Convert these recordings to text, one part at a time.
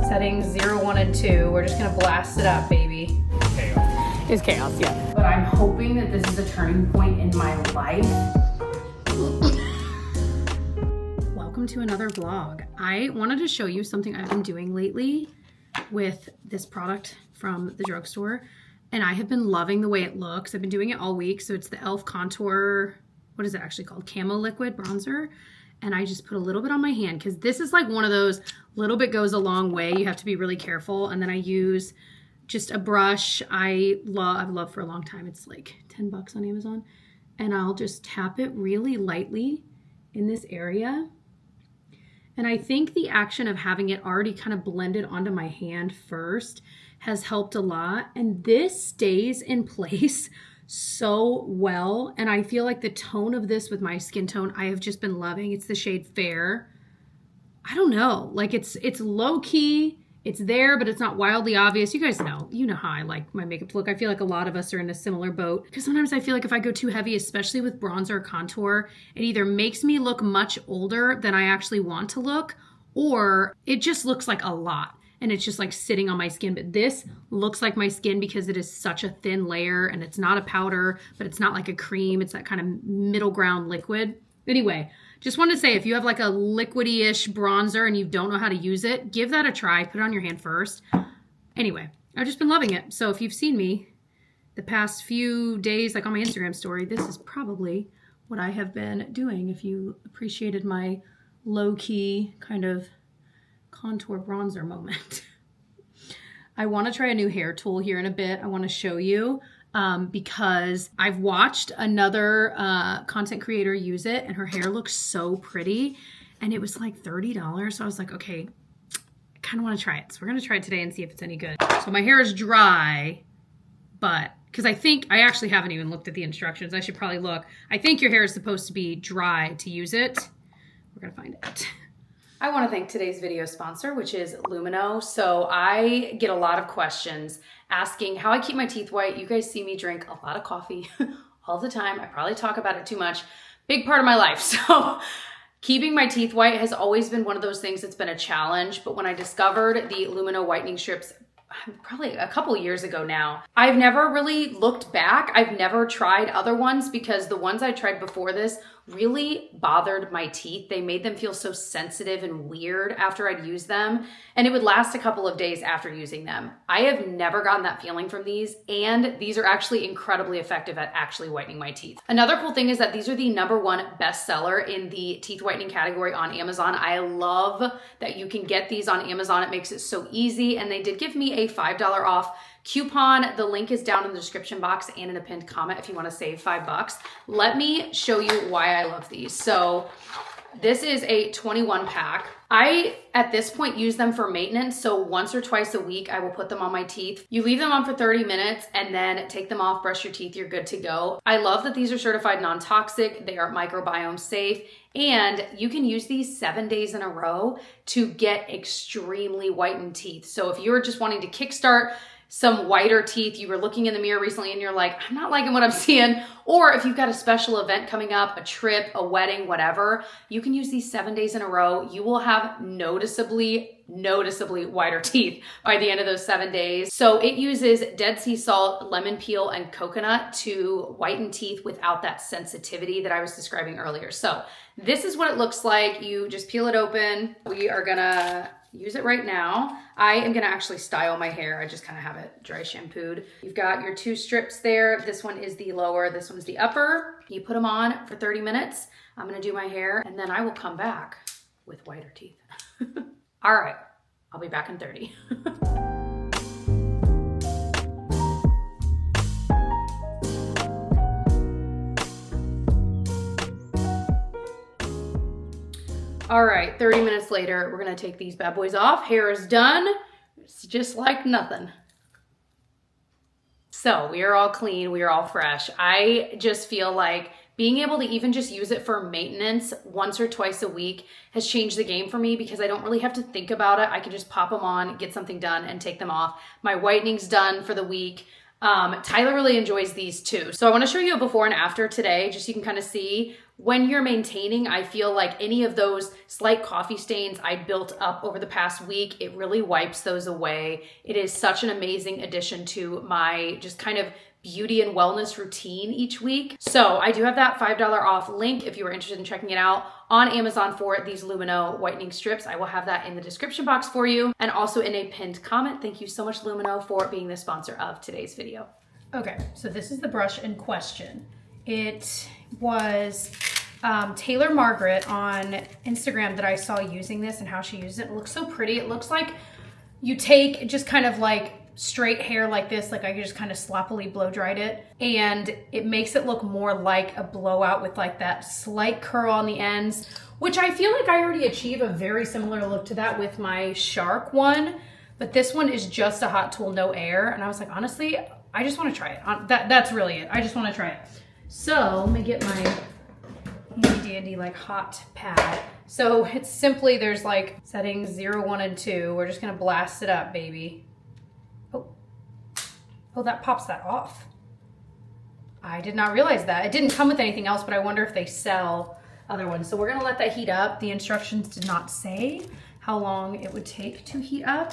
Settings 0, 1, and 2. We're just gonna blast it up, baby. Chaos. It's chaos, yeah. But I'm hoping that this is a turning point in my life. Welcome to another vlog. I wanted to show you something I've been doing lately with this product from the drugstore. And I have been loving the way it looks. I've been doing it all week. So it's the e.l.f. Contour, what is it actually called? Camo Liquid Bronzer. And I just put a little bit on my hand because this is like one of those, little bit goes a long way. You have to be really careful. And then I use just a brush I've loved for a long time. It's like 10 bucks on Amazon. And I'll just tap it really lightly in this area. And I think the action of having it already kind of blended onto my hand first has helped a lot. And this stays in place so well. And I feel like the tone of this with my skin tone, I have just been loving. It's the shade Fair. I don't know, like it's low key. It's there, but it's not wildly obvious. You guys know, how I like my makeup to look. I feel like a lot of us are in a similar boat because sometimes I feel like if I go too heavy, especially with bronzer or contour, it either makes me look much older than I actually want to look, or it just looks like a lot and it's just like sitting on my skin. But this looks like my skin because it is such a thin layer and it's not a powder, but it's not like a cream. It's that kind of middle ground liquid. Anyway, just wanted to say, if you have like a liquidy-ish bronzer and you don't know how to use it, give that a try. Put it on your hand first. Anyway, I've just been loving it. So if you've seen me the past few days, like on my Instagram story, this is probably what I have been doing. If you appreciated my low-key kind of contour bronzer moment. I want to try a new hair tool here in a bit. I want to show you. Because I've watched another content creator use it and her hair looks so pretty and it was like $30. So I was like, okay, I kind of want to try it. So we're going to try it today and see if it's any good. So my hair is dry, but because I actually haven't even looked at the instructions. I should probably look. I think your hair is supposed to be dry to use it. We're going to find it. I want to thank today's video sponsor, which is Lumino. So I get a lot of questions asking how I keep my teeth white. You guys see me drink a lot of coffee all the time. I probably talk about it too much. Big part of my life. So keeping my teeth white has always been one of those things that's been a challenge. But when I discovered the Lumino whitening strips, probably a couple years ago now, I've never really looked back. I've never tried other ones because the ones I tried before this really bothered my teeth. They made them feel so sensitive and weird after I'd use them, and it would last a couple of days after using them. I have never gotten that feeling from these, and these are actually incredibly effective at actually whitening my teeth. Another cool thing is that these are the #1 bestseller in the teeth whitening category on Amazon. I love that you can get these on Amazon. It makes it so easy, and they did give me a $5 off coupon. The link is down in the description box and in a pinned comment if you want to save $5. Let me show you why I love these. So this is a 21 pack. I, at this point, use them for maintenance. So once or twice a week, I will put them on my teeth. You leave them on for 30 minutes and then take them off, brush your teeth, you're good to go. I love that these are certified non-toxic. They are microbiome safe. And you can use these 7 days in a row to get extremely whitened teeth. So if you're just wanting to kickstart some whiter teeth, you were looking in the mirror recently and you're like, I'm not liking what I'm seeing. Or if you've got a special event coming up, a trip, a wedding, whatever, you can use these 7 days in a row. You will have noticeably whiter teeth by the end of those 7 days. So it uses Dead Sea salt, lemon peel, and coconut to whiten teeth without that sensitivity that I was describing earlier. So this is what it looks like. You just peel it open. We are gonna use it right now. I am gonna actually style my hair. I just kind of have it dry shampooed. You've got your 2 strips there. This one is the lower, this one's the upper. You put them on for 30 minutes. I'm gonna do my hair and then I will come back with whiter teeth. All right, I'll be back in 30. All right, 30 minutes later, we're gonna take these bad boys off. Hair is done. It's just like nothing. So we are all clean, we are all fresh. I just feel like being able to even just use it for maintenance once or twice a week has changed the game for me because I don't really have to think about it. I can just pop them on, get something done, and take them off. My whitening's done for the week. Tyler really enjoys these too. So I want to show you a before and after today, just so you can kind of see when you're maintaining, I feel like any of those slight coffee stains I built up over the past week, it really wipes those away. It is such an amazing addition to my just kind of beauty and wellness routine each week. So I do have that $5 off link if you are interested in checking it out on Amazon for these Lumino whitening strips. I will have that in the description box for you and also in a pinned comment. Thank you so much, Lumino, for being the sponsor of today's video. Okay, so this is the brush in question. It was Taylor Margaret on Instagram that I saw using this and how she used it. It looks so pretty. It looks like you take just kind of like straight hair like this, like I just kind of sloppily blow dried it, and it makes it look more like a blowout with like that slight curl on the ends, which I feel like I already achieve a very similar look to that with my Shark one, but this one is just a hot tool, no air, and I was like, honestly, I just want to try it. That's really it. I just want to try it. So let me get my handy dandy like hot pad. So it's simply, there's like settings 0, 1, and 2. We're just gonna blast it up, baby. Oh, that pops that off. I did not realize that. It didn't come with anything else, but I wonder if they sell other ones. So we're gonna let that heat up. The instructions did not say how long it would take to heat up,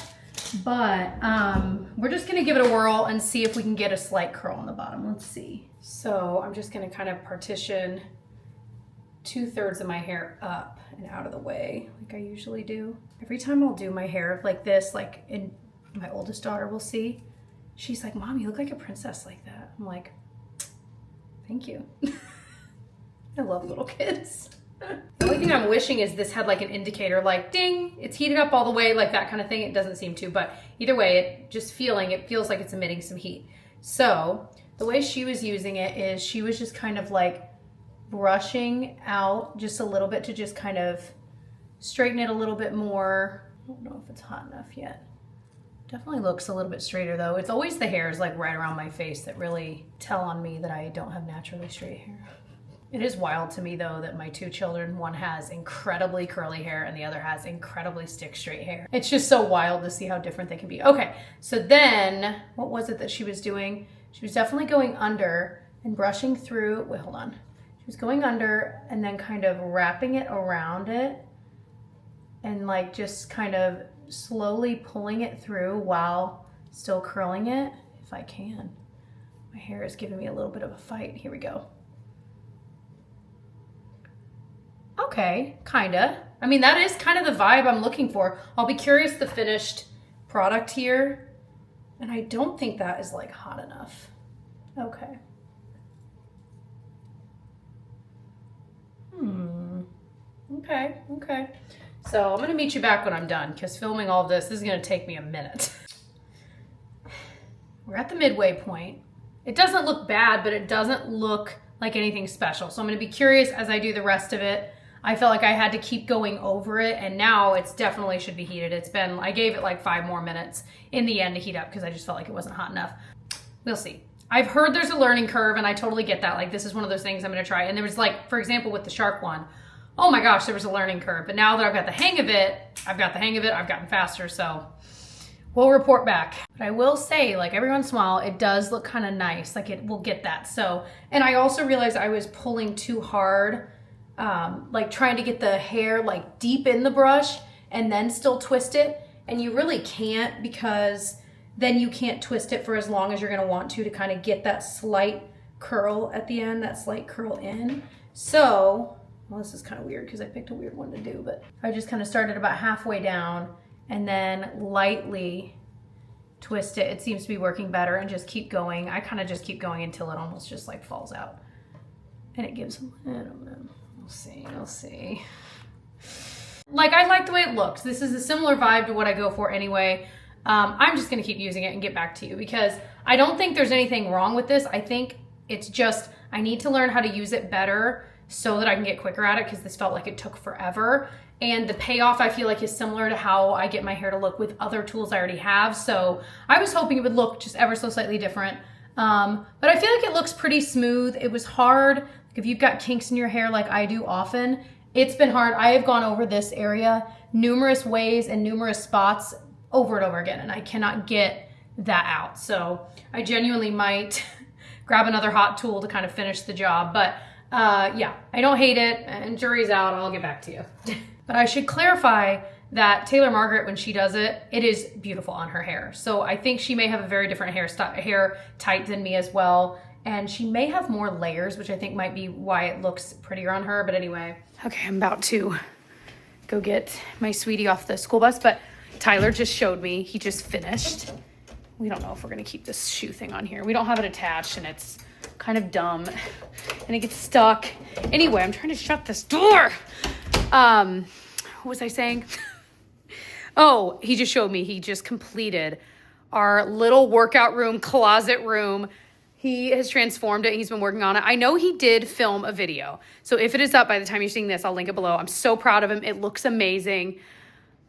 but we're just gonna give it a whirl and see if we can get a slight curl on the bottom. Let's see. So I'm just gonna kind of partition 2/3 of my hair up and out of the way like I usually do. Every time I'll do my hair like this, like my oldest daughter will see, she's like, Mom, you look like a princess like that. I'm like, thank you. I love little kids. The only thing I'm wishing is this had like an indicator, like ding, it's heated up all the way, like that kind of thing. It doesn't seem to, but either way, it feels like it's emitting some heat. So the way she was using it is she was just kind of like brushing out just a little bit to just kind of straighten it a little bit more. I don't know if it's hot enough yet. Definitely looks a little bit straighter though. It's always the hairs like right around my face that really tell on me that I don't have naturally straight hair. It is wild to me though that my two children, one has incredibly curly hair and the other has incredibly stick straight hair. It's just so wild to see how different they can be. Okay, so then what was it that she was doing? She was definitely going under and brushing through, wait, hold on. She was going under and then kind of wrapping it around it and like just kind of slowly pulling it through while still curling it, if I can. My hair is giving me a little bit of a fight. Here we go. Okay, kinda. I mean, that is kind of the vibe I'm looking for. I'll be curious the finished product here. And I don't think that is like hot enough. Okay. Okay. So I'm gonna meet you back when I'm done because filming all of this is gonna take me a minute. We're at the midway point. It doesn't look bad, but it doesn't look like anything special. So I'm gonna be curious as I do the rest of it. I felt like I had to keep going over it and now it's definitely should be heated. I gave it like 5 more minutes in the end to heat up because I just felt like it wasn't hot enough. We'll see. I've heard there's a learning curve and I totally get that. Like this is one of those things I'm gonna try. And there was like, for example, with the Shark one, oh my gosh, there was a learning curve. But now that I've got the hang of it, I've gotten faster. So we'll report back. But I will say, like every once in a while, it does look kind of nice. Like it will get that. So, and I also realized I was pulling too hard, like trying to get the hair like deep in the brush and then still twist it. And you really can't because then you can't twist it for as long as you're gonna want to kind of get that slight curl at the end, that slight curl in. So, well, this is kind of weird because I picked a weird one to do, but I just kind of started about halfway down and then lightly twist it. It seems to be working better and just keep going. I kind of just keep going until it almost just like falls out. And it gives, I don't know, we'll see. Like I like the way it looks. This is a similar vibe to what I go for anyway. I'm just gonna keep using it and get back to you because I don't think there's anything wrong with this. I think it's just, I need to learn how to use it better so that I can get quicker at it because this felt like it took forever. And the payoff I feel like is similar to how I get my hair to look with other tools I already have. So I was hoping it would look just ever so slightly different. But I feel like it looks pretty smooth. It was hard. Like if you've got kinks in your hair like I do often, it's been hard. I have gone over this area numerous ways and numerous spots over and over again, and I cannot get that out. So I genuinely might grab another hot tool to kind of finish the job. But Yeah, I don't hate it, and jury's out. I'll get back to you. But I should clarify that Taylor Margaret, when she does it, it is beautiful on her hair. So I think she may have a very different hair type than me as well. And she may have more layers, which I think might be why it looks prettier on her. But anyway. Okay, I'm about to go get my sweetie off the school bus. But Tyler just showed me. He just finished. We don't know if we're going to keep this shoe thing on here. We don't have it attached, and it's kind of dumb. And it gets stuck. Anyway, I'm trying to shut this door. What was I saying? Oh, he just showed me. He just completed our little workout room, closet room. He has transformed it. He's been working on it. I know he did film a video. So if it is up by the time you're seeing this, I'll link it below. I'm so proud of him. It looks amazing.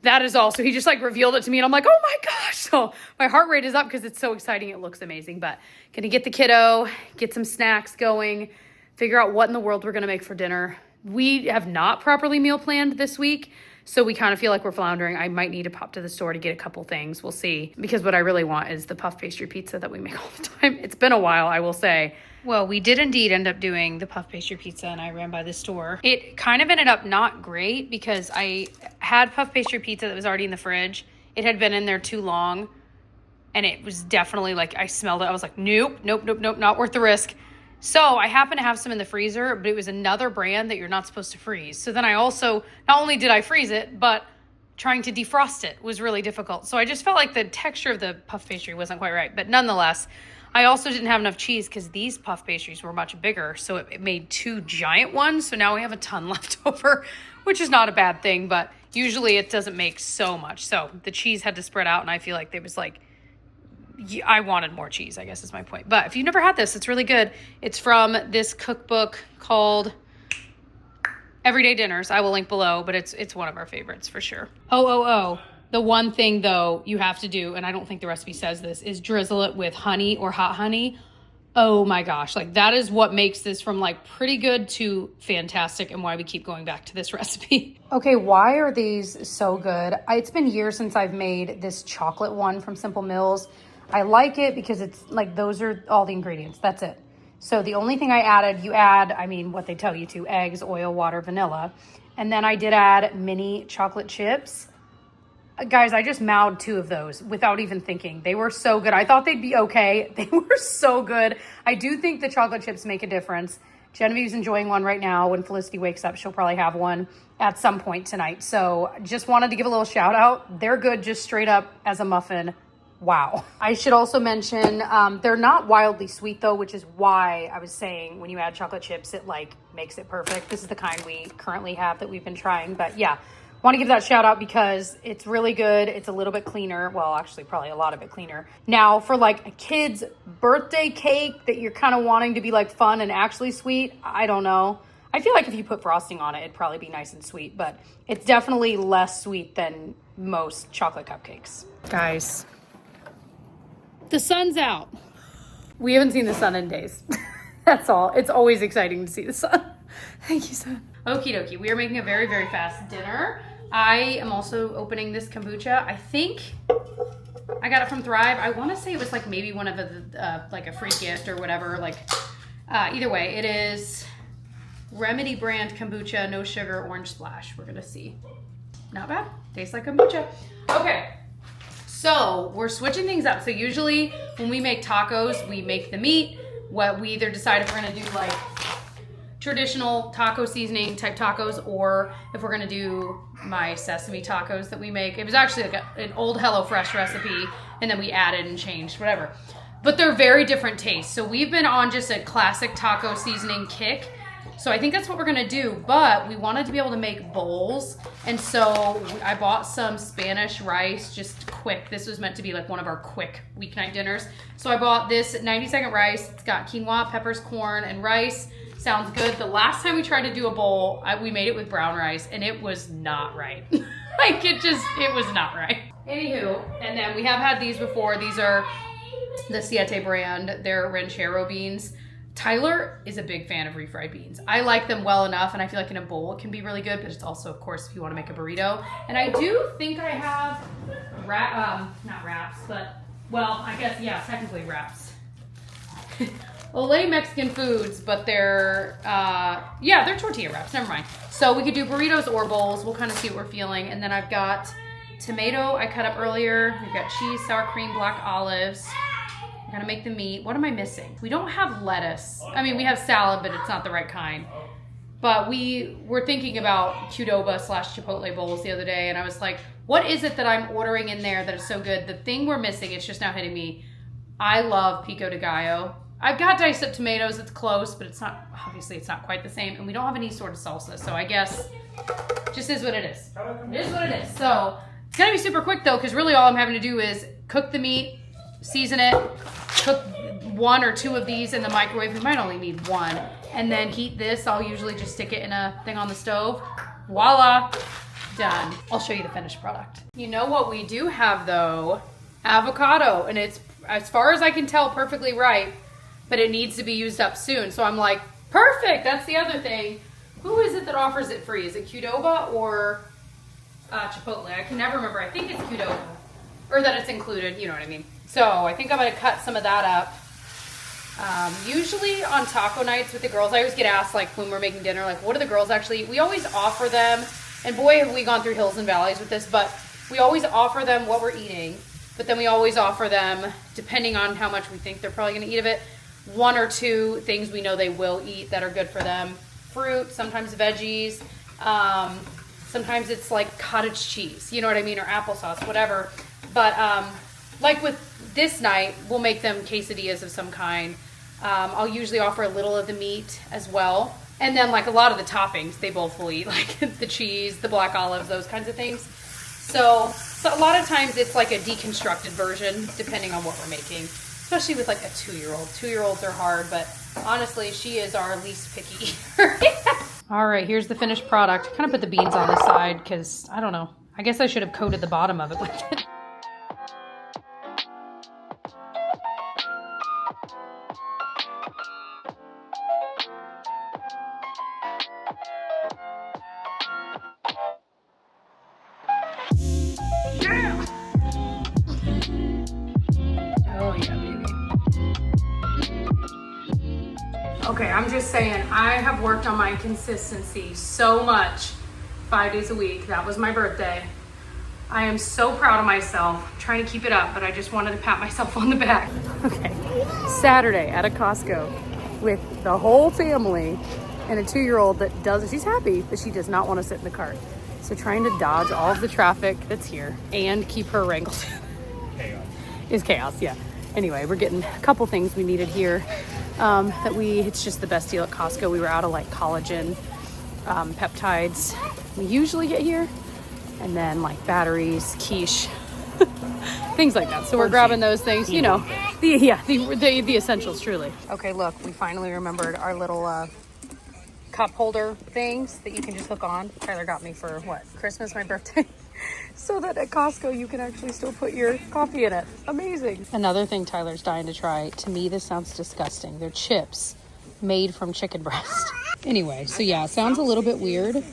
That is all. So he just like revealed it to me and I'm like, oh my gosh. So my heart rate is up because it's so exciting. It looks amazing. But gonna get the kiddo, get some snacks going, figure out what in the world we're gonna make for dinner. We have not properly meal planned this week. So we kind of feel like we're floundering. I might need to pop to the store to get a couple things. We'll see. Because what I really want is the puff pastry pizza that we make all the time. It's been a while, I will say. Well, we did indeed end up doing the puff pastry pizza and I ran by the store. It kind of ended up not great because I had puff pastry pizza that was already in the fridge. It had been in there too long and it was definitely like, I smelled it. I was like, nope, not worth the risk. So I happened to have some in the freezer, but it was another brand that you're not supposed to freeze. So then I also, not only did I freeze it, but trying to defrost it was really difficult. So I just felt like the texture of the puff pastry wasn't quite right. But nonetheless, I also didn't have enough cheese because these puff pastries were much bigger. So it made 2 giant ones. So now we have a ton left over, which is not a bad thing, but usually it doesn't make so much. So the cheese had to spread out and I feel like there was like, I wanted more cheese, I guess is my point. But if you've never had this, it's really good. It's from this cookbook called Everyday Dinners. I will link below, but it's one of our favorites for sure. Oh. The one thing, though, you have to do, and I don't think the recipe says this, is drizzle it with honey or hot honey. Oh my gosh, like that is what makes this from like pretty good to fantastic and why we keep going back to this recipe. Okay, why are these so good? It's been years since I've made this chocolate one from Simple Mills. I like it because it's like those are all the ingredients. That's it. So the only thing I added, you add, I mean, what they tell you to, eggs, oil, water, vanilla. And then I did add mini chocolate chips. Guys, I just mowed 2 of those without even thinking. They were so good. I thought they'd be okay. They were so good. I do think the chocolate chips make a difference. Genevieve's enjoying one right now. When Felicity wakes up, she'll probably have one at some point tonight. So just wanted to give a little shout out. They're good just straight up as a muffin. Wow. I should also mention, they're not wildly sweet though, which is why I was saying when you add chocolate chips, it like makes it perfect. This is the kind we currently have that we've been trying, but yeah, want to give that shout out because it's really good. It's a little bit cleaner. Well, actually probably a lot of it cleaner. Now for like a kid's birthday cake that you're kind of wanting to be like fun and actually sweet, I don't know. I feel like if you put frosting on it, it'd probably be nice and sweet, but it's definitely less sweet than most chocolate cupcakes. Guys, the sun's out. We haven't seen the sun in days. That's all. It's always exciting to see the sun. Thank you, son. Okie dokie. We are making a very, very fast dinner. I am also opening this kombucha. I think I got it from Thrive. I want to say it was like maybe one of the, like a free gift or whatever. Like, either way, it is Remedy brand kombucha, no sugar, orange splash. We're going to see. Not bad. Tastes like kombucha. Okay. So we're switching things up. So usually when we make tacos, we make the meat. What we either decide if we're gonna do like traditional taco seasoning type tacos, or if we're gonna do my sesame tacos that we make. It was actually like an old HelloFresh recipe, and then we added and changed, whatever. But they're very different tastes. So we've been on just a classic taco seasoning kick. So I think that's what we're gonna do, but we wanted to be able to make bowls. And so I bought some Spanish rice, just quick. This was meant to be like one of our quick weeknight dinners. So I bought this 90-second rice. It's got quinoa, peppers, corn, and rice. Sounds good. The last time we tried to do a bowl, we made it with brown rice and it was not right. Like it was not right. Anywho, and then we have had these before. These are the Siete brand. They're ranchero beans. Tyler is a big fan of refried beans. I like them well enough, and I feel like in a bowl it can be really good, but it's also, of course, if you want to make a burrito. And I do think I have, not wraps, but, well, I guess, yeah, technically wraps. Olay Mexican foods, but they're, yeah, they're tortilla wraps, never mind. So we could do burritos or bowls. We'll kind of see what we're feeling. And then I've got tomato I cut up earlier. We've got cheese, sour cream, black olives. I'm gonna make the meat. What am I missing? We don't have lettuce. I mean, we have salad, but it's not the right kind. But we were thinking about Qdoba / Chipotle bowls the other day, and I was like, what is it that I'm ordering in there that is so good? The thing we're missing, it's just now hitting me. I love pico de gallo. I've got diced up tomatoes, it's close, but it's not, obviously it's not quite the same. And we don't have any sort of salsa, so I guess it just is what it is. It is what it is. So it's gonna be super quick though, because really all I'm having to do is cook the meat, season it, cook 1 or 2 of these in the microwave. We might only need 1. And then heat this. I'll usually just stick it in a thing on the stove. Voila, done. I'll show you the finished product. You know what we do have though? Avocado, and it's, as far as I can tell, perfectly ripe, but it needs to be used up soon. So I'm like, perfect, that's the other thing. Who is it that offers it free? Is it Qdoba or Chipotle? I can never remember. I think it's Qdoba, or that it's included, you know what I mean. So I think I'm gonna cut some of that up. Usually on taco nights with the girls, I always get asked, like when we're making dinner, like what do the girls actually eat? We always offer them, and boy have we gone through hills and valleys with this, but we always offer them what we're eating, but then we always offer them, depending on how much we think they're probably gonna eat of it, 1 or 2 things we know they will eat that are good for them. Fruit, sometimes veggies, sometimes it's like cottage cheese, you know what I mean, or applesauce, whatever. But like with this night, we'll make them quesadillas of some kind. I'll usually offer a little of the meat as well. And then like a lot of the toppings, they both will eat, like the cheese, the black olives, those kinds of things. So a lot of times it's like a deconstructed version, depending on what we're making. Especially with like a 2-year-old. 2-year-olds are hard, but honestly, she is our least picky eater. All right, here's the finished product. Kind of put the beans on the side because, I don't know. I guess I should have coated the bottom of it with it. Okay, I'm just saying, I have worked on my consistency so much, 5 days a week. That was my birthday. I am so proud of myself. I'm trying to keep it up, but I just wanted to pat myself on the back. Okay, Saturday at a Costco with the whole family and a 2-year-old that does, she's happy, but she does not want to sit in the cart. So trying to dodge all of the traffic that's here and keep her wrangled is chaos, yeah. Anyway, we're getting a couple things we needed here. It's just the best deal at Costco. We were out of like collagen, peptides we usually get here, and then like batteries, quiche, things like that. So we're grabbing those things, you know, the essentials truly. Okay, look, we finally remembered our little cup holder things that you can just hook on. Tyler got me for what, Christmas, my birthday. So that at Costco you can actually still put your coffee in it. Amazing. Another thing Tyler's dying to try. To me, this sounds disgusting. They're chips made from chicken breast. Anyway, so yeah, it sounds a little bit weird.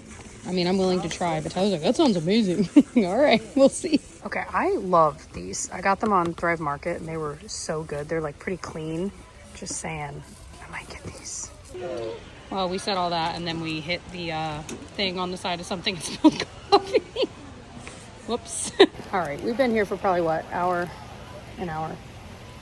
I mean, I'm willing to try, but Tyler's like, that sounds amazing. All right, we'll see. Okay, I love these. I got them on Thrive Market and they were so good. They're like pretty clean. Just saying, I might get these. Well, we said all that and then we hit the thing on the side of something and spilled coffee. Whoops. All right, we've been here for probably what, an hour.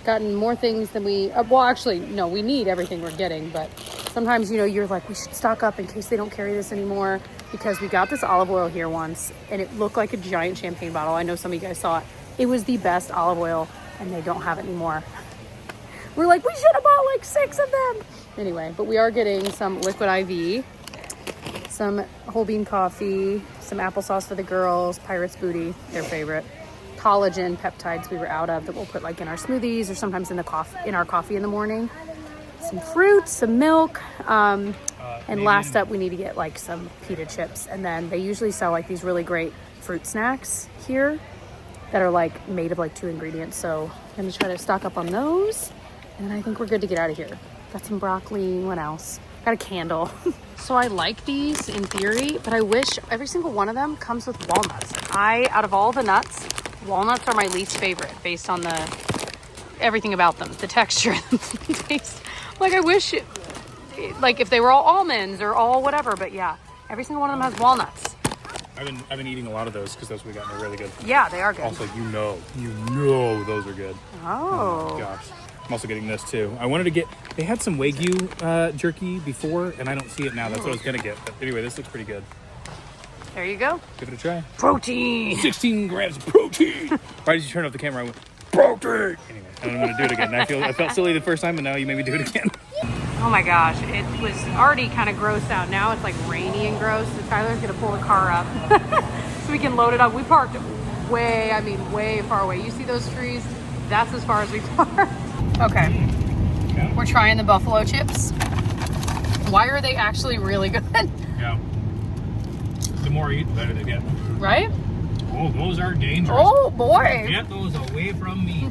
Gotten more things than we, well, actually, no, we need everything we're getting, but sometimes, you know, you're like, we should stock up in case they don't carry this anymore, because we got this olive oil here once and it looked like a giant champagne bottle. I know some of you guys saw it. It was the best olive oil and they don't have it anymore. We're like, we should have bought like 6 of them. Anyway, but we are getting some liquid IV, some whole bean coffee, some applesauce for the girls, Pirate's Booty, their favorite, collagen peptides we were out of that we'll put like in our smoothies or sometimes in our coffee in the morning, some fruit, some milk, and last up we need to get like some pita chips. And then they usually sell like these really great fruit snacks here that are like made of like 2 ingredients. So I'm gonna try to stock up on those, and I think we're good to get out of here. Got some broccoli. What else? Got a candle. So I like these in theory, but I wish every single one of them comes with walnuts. Out of all the nuts, walnuts are my least favorite based on everything about them, the texture, the taste. Like I wish, like if they were all almonds or all whatever, but yeah, every single one of them has walnuts. I've been eating a lot of those because those we got, and they're really good. Yeah, they are good. Also, you know those are good. Oh. My gosh. I'm also getting this too. I wanted to get, they had some Wagyu jerky before, and I don't see it now. That's what I was gonna get. But anyway, this looks pretty good. There you go. Give it a try. Protein. 16 grams of protein. Why did you turn off the camera? I went, protein. Anyway, I'm gonna do it again. I felt silly the first time, but now you made me do it again. Oh my gosh, it was already kind of gross out. Now it's like rainy and gross, so Tyler's gonna pull the car up so we can load it up. We parked way far away. You see those trees? That's as far as we parked. Okay, yeah. We're trying the buffalo chips. Why are they actually really good? Yeah. The more I eat, the better they get. Right? Oh, those are dangerous. Oh boy. Get those away from me.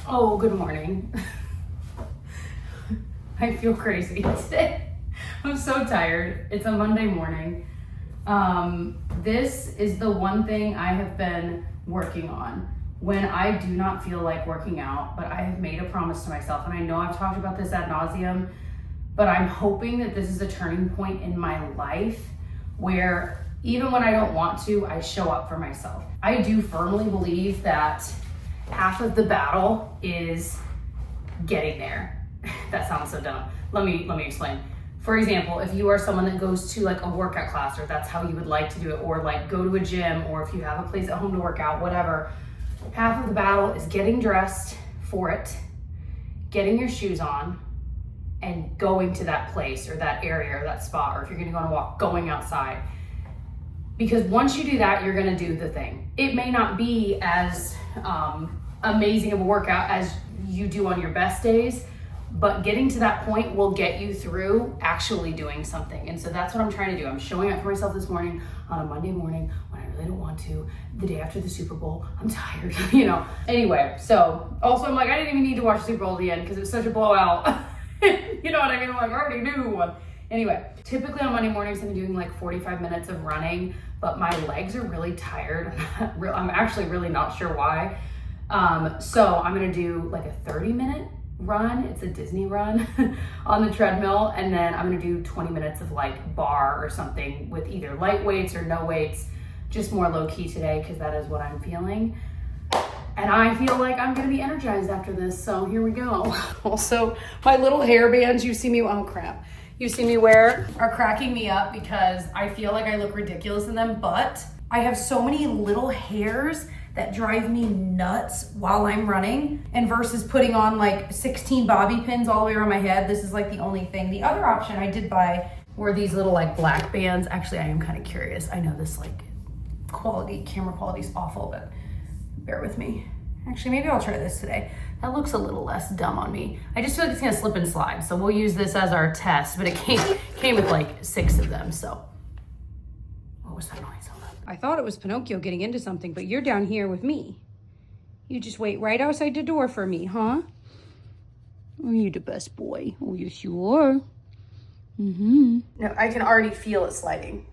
Oh, good morning. I feel crazy today. I'm so tired. It's a Monday morning. This is the one thing I have been working on when I do not feel like working out, but I have made a promise to myself, and I know I've talked about this ad nauseum, but I'm hoping that this is a turning point in my life where even when I don't want to, I show up for myself. I do firmly believe that half of the battle is getting there. That sounds so dumb. Let me explain. For example, if you are someone that goes to like a workout class, or that's how you would like to do it, or like go to a gym, or if you have a place at home to work out, whatever, half of the battle is getting dressed for it, getting your shoes on, and going to that place or that area or that spot, or if you're gonna go on a walk, going outside. Because once you do that, you're gonna do the thing. It may not be as amazing of a workout as you do on your best days, but getting to that point will get you through actually doing something. And so that's what I'm trying to do. I'm showing up for myself this morning on a Monday morning when I really don't want to, the day after the Super Bowl. I'm tired, you know. Anyway, so also I'm like, I didn't even need to watch Super Bowl at the end because it was such a blowout. You know what I mean? I'm like, I already knew. Anyway, typically on Monday mornings I'm doing like 45 minutes of running, but my legs are really tired. I'm actually really not sure why. So I'm gonna do like a 30-minute run. It's a Disney run on the treadmill, and then I'm gonna do 20 minutes of like bar or something with either light weights or no weights, just more low-key today because that is what I'm feeling. And I feel like I'm gonna be energized after this, so here we go. Also, my little hair bands you see me wear are cracking me up because I feel like I look ridiculous in them, but I have so many little hairs that drive me nuts while I'm running, and versus putting on like 16 bobby pins all the way around my head, this is like the only thing. The other option I did buy were these little like black bands. Actually, I am kind of curious. I know this like camera quality is awful, but bear with me. Actually, maybe I'll try this today. That looks a little less dumb on me. I just feel like it's gonna slip and slide, so we'll use this as our test, but it came with like 6 of them, so. What was that noise? I thought it was Pinocchio getting into something, but you're down here with me. You just wait right outside the door for me, huh? Oh, you're the best boy. Oh, yes, you are. Mm-hmm. No, I can already feel it sliding.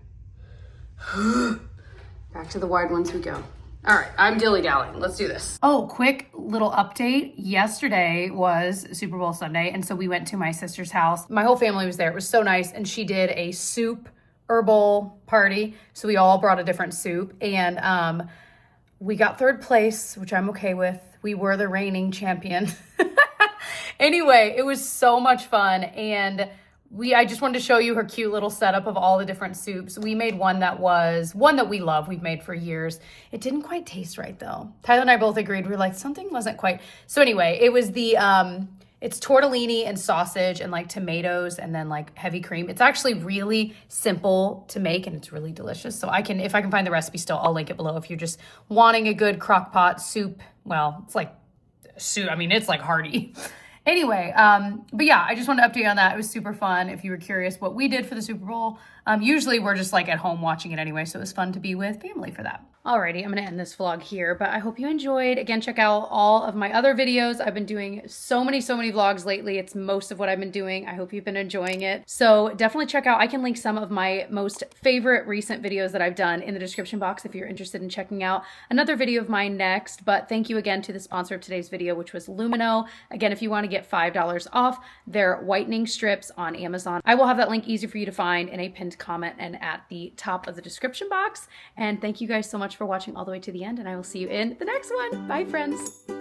Back to the wide ones we go. All right, I'm dilly-dallying. Let's do this. Oh, quick little update. Yesterday was Super Bowl Sunday, and so we went to my sister's house. My whole family was there. It was so nice, and she did a soup herbal party, so we all brought a different soup, and we got 3rd place, which I'm okay with. We were the reigning champion. Anyway, it was so much fun, and I just wanted to show you her cute little setup of all the different soups. We made one that we love. We've made for years. It didn't quite taste right though. Tyler and I both agreed. We were like, something wasn't quite. So anyway, it was it's tortellini and sausage and like tomatoes and then like heavy cream. It's actually really simple to make and it's really delicious. So if I can find the recipe still, I'll link it below. If you're just wanting a good crock pot soup, well, it's like soup. I mean, it's like hearty. Anyway, but yeah, I just wanted to update on that. It was super fun. If you were curious what we did for the Super Bowl, Usually we're just like at home watching it anyway, so it was fun to be with family for that. Alrighty, I'm gonna end this vlog here, but I hope you enjoyed. Again, check out all of my other videos. I've been doing so many vlogs lately. It's most of what I've been doing. I hope you've been enjoying it. So definitely check out, I can link some of my most favorite recent videos that I've done in the description box if you're interested in checking out another video of mine next. But thank you again to the sponsor of today's video, which was Lumino. Again, if you wanna get $5 off their whitening strips on Amazon, I will have that link easy for you to find in a pinned comment and at the top of the description box. And thank you guys so much for watching all the way to the end, and I will see you in the next one. Bye, friends.